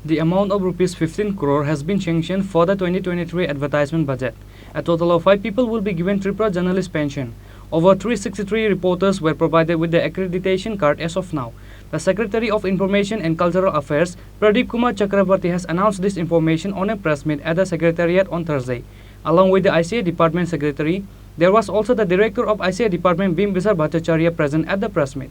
The amount of rupees 15 crore has been sanctioned for the 2023 advertisement budget. A total of 5 people will be given Tripura journalist pension. Over 363 reporters were provided with the accreditation card as of now. The Secretary of Information and Cultural Affairs, Pradip Kumar Chakraborty, has announced this information on a press meet at the Secretariat on Thursday. Along with the ICA Department Secretary, there was also the Director of ICA Department, Bimbisar Bhattacharya, present at the press meet.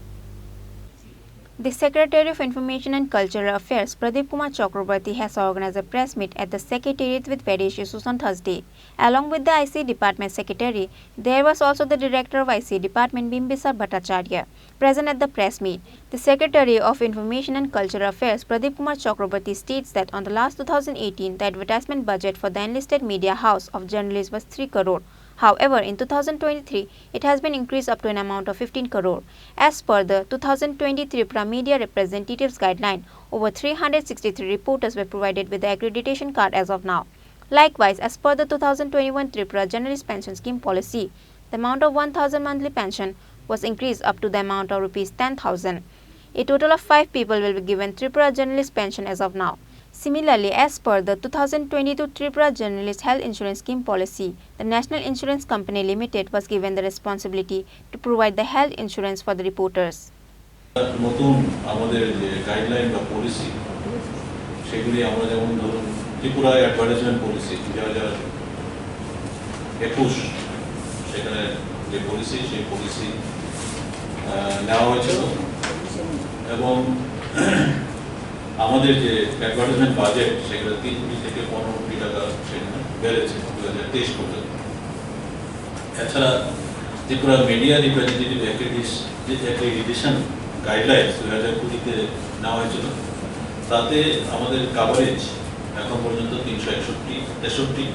The Secretary of Information and Cultural Affairs, Pradip Kumar Chakraborty, has organized a press meet at the Secretariat with various issues on Thursday. Along with the ICA Department Secretary, there was also the Director of ICA Department, Bimbisar Bhattacharya, present at the press meet. The Secretary of Information and Cultural Affairs, Pradip Kumar Chakraborty, states that on the last 2018, the advertisement budget for the enlisted media house of journalists was 3 crore. However, in 2023, it has been increased up to an amount of 15 crore. As per the 2023 Tripura Media Representatives Guideline, over 363 reporters were provided with the accreditation card as of now. Likewise, as per the 2021 Tripura Journalist Pension Scheme policy, the amount of 1,000 monthly pension was increased up to the amount of Rs 10,000. A total of 5 people will be given Tripura Journalist Pension as of now. Similarly, as per the 2022 Tripura Journalist Health Insurance Scheme policy, the National Insurance Company Limited was given the responsibility to provide the health insurance for the reporters. নতুন আমাদের যে guideline বা policy সেগুলি আমরা যেমন ধরুন Tripura advertisement policy 2021 সেখানে যে পলিসি সেই পলিসি নেওয়া হয়েছিল এবং আমাদের যে অ্যাডভার্টাইজমেন্ট বাজেট সেগুলো 3 কোটি থেকে 15 কোটি টাকা সেখানে বেড়েছে 2023 পর্যন্ত। এছাড়া Tripura media representative accreditation guidelines 2020-তে নেওয়া হয়েছিল, তাতে আমাদের কাভারেজ এখন পর্যন্ত 363।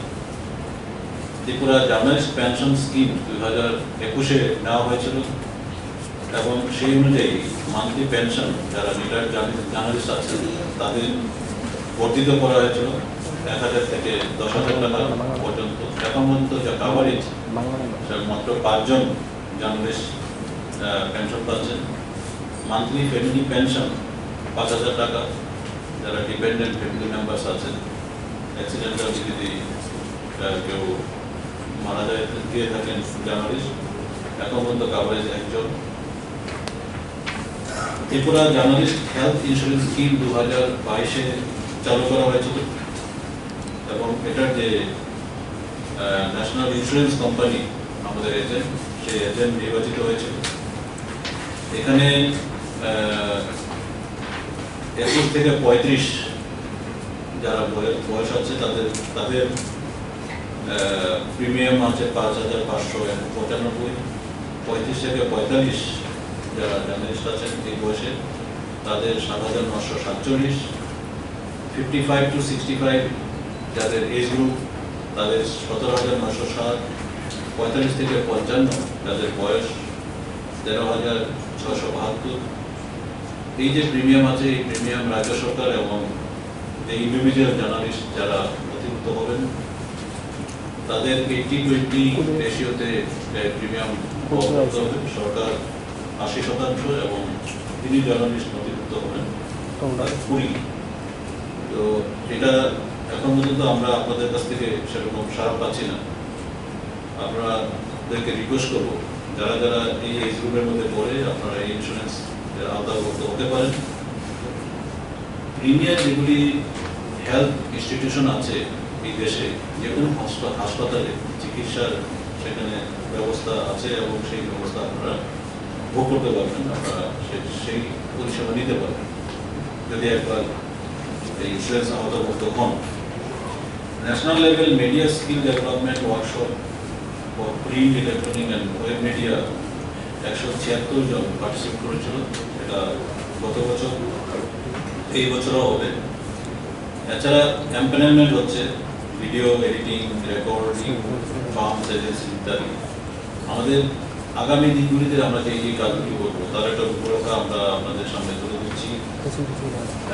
ত্রিপুরা জার্নালিস্ট পেনশন স্কিম 2021-এ নেওয়া হয়েছিল এবং সেই অনুযায়ী মান্থলি পেনশন যারা রিটায়ার্ড জার্নালিস্ট আছেন তাদের বর্ধিত করা হয়েছিল 1,000 থেকে 10,000 টাকা পর্যন্ত। এখন পর্যন্ত যা কাভারেজ মাত্র 5 জন জার্নালিস্ট পেনশন পাচ্ছেন। মান্থলি ফ্যামিলি পেনশন 5,000 টাকা যারা ডিপেন্ডেন্ট ফ্যামিলি মেম্বার্স আছেন, অ্যাক্সিডেন্টাল যদি কেউ মারা যায় দিয়ে থাকেন জার্নালিস্ট, এখন পর্যন্ত কাভারেজ 1 জন। Tripura journalist health insurance scheme 2022-এ চালু করা হয়েছিল এবং এটার যে ন্যাশনাল ইন্স্যুরেন্স কোম্পানি আমাদের এজেন্ট, সেই এজেন্ট নির্বাচিত হয়েছিল। এখানে 21 থেকে 35 যারা বয়স আছে তাদের প্রিমিয়াম আছে 5,595। 35 থেকে 45 যারা জার্নালিস্ট আছেন এই বয়সে তাদের 7,947। 55 to 65 যাদের এজ গ্রুপ তাদের 17,907। 45 থেকে 55 যাদের বয়স 13,672। এই যে প্রিমিয়াম আছে এই প্রিমিয়াম রাজ্য সরকার এবং এই ইন্ডিভিজুয়াল জার্নালিস্ট যারা অতিরিক্ত হবেন তাদের 80-20 রেশিওতে প্রিমিয়াম করতে হবে। সরকার 80% এবং তিনি জার্নালিস্ট নথিভুক্ত হবেন 20। তো এটা এখন পর্যন্ত আমরা আপনাদের কাছ থেকে সেরকম সাড়া পাচ্ছি না। আপনাদেরকে রিকোয়েস্ট করবো যারা যারা এই এজ গ্রুপের মধ্যে পড়ে আপনারা এই ইন্স্যুরেন্স আওতাভুক্ত হতে পারেন। প্রিমিয়ার যেগুলি হেলথ ইনস্টিটিউশন আছে এই দেশে, যে কোনো হাসপাতালে চিকিৎসার সেখানে ব্যবস্থা আছে এবং সেই ব্যবস্থা আপনারা ভোগ করতে পারবেন, আপনারা সেই পরিষেবা নিতে পারবেন যদি একবার এই ইন্স্যুরেন্স আওতাভুক্ত হন। National level media skill development workshop for print, electronic and web media 176 জন পার্টিসিপেট করেছিল। এটা গত বছর, এই বছরও হবে। এছাড়া এমপ্যানেলমেন্ট হচ্ছে video editing, recording, firms agency ইত্যাদি। আমাদের আগামী দিনগুলিতে আমরা যে এই কাজগুলি করবো তার একটা রূপরেখা আমরা আপনাদের সামনে তুলে দিচ্ছি।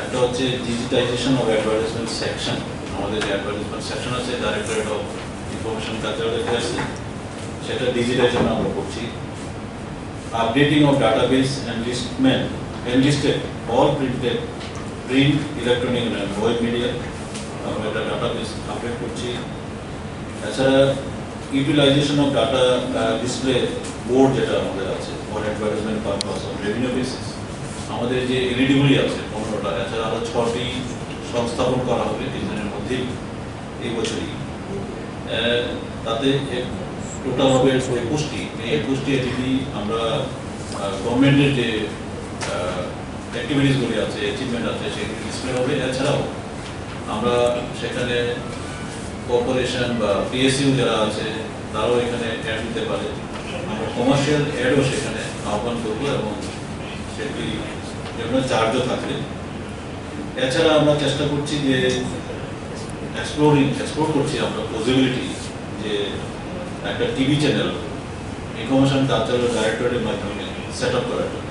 একটা হচ্ছে ডিজিটাইজেশন অফ অ্যাডভার্টাইজমেন্ট সেকশন। আমাদের যে অ্যাডভার্টাইজমেন্ট সেকশন আছে ডাইরেক্টরেট অফ ইনফরমেশন কালচারাল আছে, সেটা ডিজিটাইজেশন আমরা করছি। Updating of database enlisted all printed print, electronic and web media আমরা একটা ডাটাবেস আপডেট করছি। এছাড়া utilization of data display board যেটা আমাদের আছে for advertisement purpose of revenue basis, আমাদের যে এলইডিগুলি আছে 15টা, এছাড়া আরও 6টি সংস্থাপন করা হবে ডিজাইনের মধ্যেই এই বছরই। তাতে টোটাল হবে 21টি। এই 21টি এলইডি আমরা গভর্নমেন্টের যে অ্যাক্টিভিটিসগুলি আছে, অ্যাচিভমেন্ট আছে, সেগুলি ডিসপ্লে হবে। এছাড়াও আমরা সেখানে কর্পোরেশন বা পিএসইউ যারা আছে তারাও এখানে অ্যাড দিতে পারে। আমরা কমার্শিয়াল অ্যাডও সেখানে আহ্বান করবো এবং সেগুলি জন্য চার্জও থাকবে। এছাড়া আমরা চেষ্টা করছি যে এক্সপ্লোর করছি আমরা পসিবিলিটি যে একটা টিভি চ্যানেল ইনফরমেশন কালচারাল ডাইরেক্টরেটের মাধ্যমে সেট আপ করার জন্য,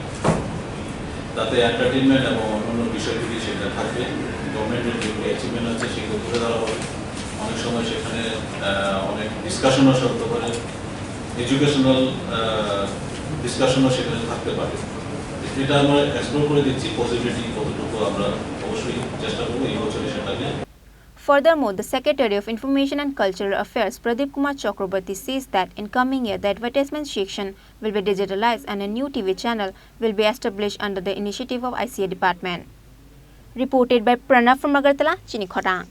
তাতে এন্টারটেনমেন্ট এবং অন্যান্য বিষয়গুলি সেখানে থাকবে। গভর্নমেন্টের যেগুলি অ্যাচিভমেন্ট আছে সেগুলো তুলে ধরা হবে। অনেক সময় সেখানে অনেক ডিসকাশনও চলতে পারে, এডুকেশনাল ডিসকাশনও সেখানে থাকতে পারে। এটা আমরা এক্সপ্লোর করে দিচ্ছি পসিবিলিটি কতটুকু, আমরা অবশ্যই চেষ্টা করবো এই বছরে সেটাকে। Furthermore, the Secretary of Information and Cultural Affairs, Pradip Kumar Chakraborty, says that in coming year, the advertisement section will be digitalized and a new TV channel will be established under the initiative of ICA department. Reported by Pranav from Agartala, Chini, Khorang.